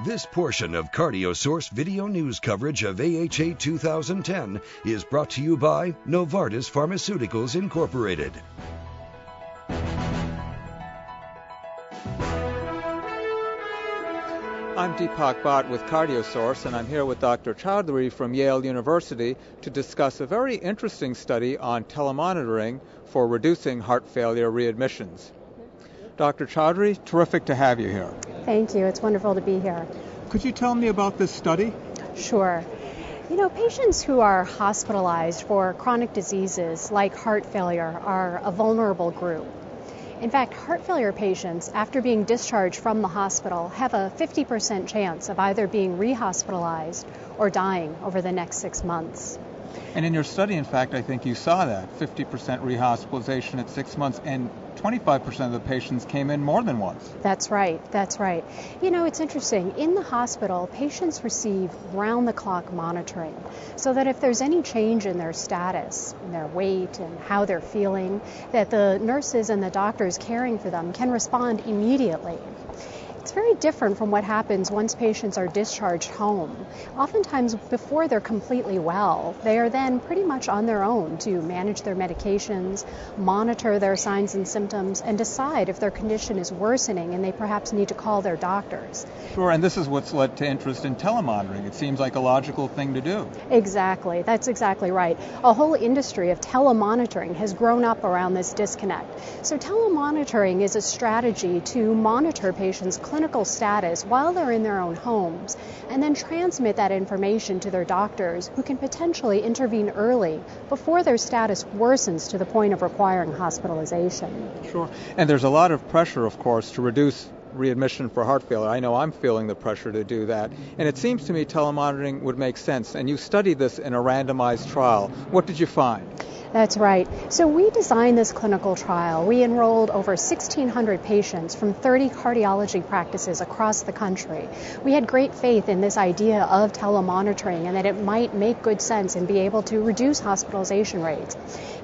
This portion of CardioSource video news coverage of AHA 2010 is brought to you by Novartis Pharmaceuticals Incorporated. I'm Deepak Bhatt with CardioSource, and I'm here with Dr. Chaudhry from Yale University to discuss a very interesting study on telemonitoring for reducing heart failure readmissions. Dr. Chaudhry, terrific to have you here. Thank you. It's wonderful to be here. Could you tell me about this study? Sure. Patients who are hospitalized for chronic diseases like heart failure are a vulnerable group. In fact, heart failure patients, after being discharged from the hospital, have a 50% chance of either being rehospitalized or dying over the next 6 months. And in your study, in fact, I think you saw that, 50% rehospitalization at 6 months, and 25% of the patients came in more than once. That's right. It's interesting. In the hospital, patients receive round-the-clock monitoring so that if there's any change in their status, in their weight and how they're feeling, that the nurses and the doctors caring for them can respond immediately. It's very different from what happens once patients are discharged home. Oftentimes, before they're completely well, they are then pretty much on their own to manage their medications, monitor their signs and symptoms, and decide if their condition is worsening and they perhaps need to call their doctors. Sure, and this is what's led to interest in telemonitoring. It seems like a logical thing to do. Exactly. That's exactly right. A whole industry of telemonitoring has grown up around this disconnect. So telemonitoring is a strategy to monitor patients' clinical status while they're in their own homes, and then transmit that information to their doctors, who can potentially intervene early before their status worsens to the point of requiring hospitalization. Sure. And there's a lot of pressure, of course, to reduce readmission for heart failure. I know I'm feeling the pressure to do that. And it seems to me telemonitoring would make sense. And you studied this in a randomized trial. What did you find? That's right. So we designed this clinical trial. We enrolled over 1,600 patients from 30 cardiology practices across the country. We had great faith in this idea of telemonitoring and that it might make good sense and be able to reduce hospitalization rates.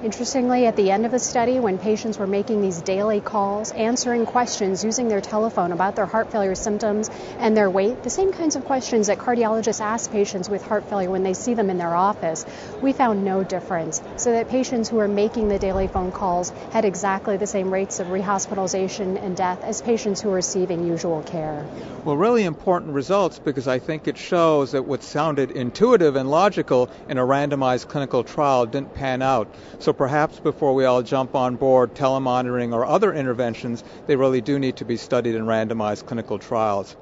Interestingly, at the end of the study, when patients were making these daily calls, answering questions using their telephone about their heart failure symptoms and their weight, the same kinds of questions that cardiologists ask patients with heart failure when they see them in their office, we found no difference. So that patients who were making the daily phone calls had exactly the same rates of rehospitalization and death as patients who were receiving usual care. Well, really important results, because I think it shows that what sounded intuitive and logical in a randomized clinical trial didn't pan out. So perhaps before we all jump on board telemonitoring or other interventions, they really do need to be studied in randomized clinical trials.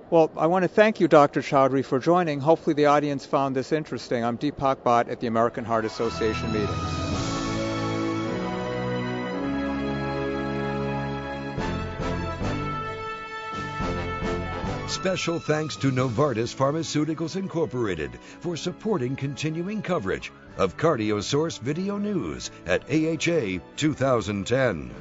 Well, I want to thank you, Dr. Chaudhry, for joining. Hopefully the audience found this interesting. I'm Deepak Bhatt at the American Heart Association meeting. Special thanks to Novartis Pharmaceuticals Incorporated for supporting continuing coverage of CardioSource video news at AHA 2010.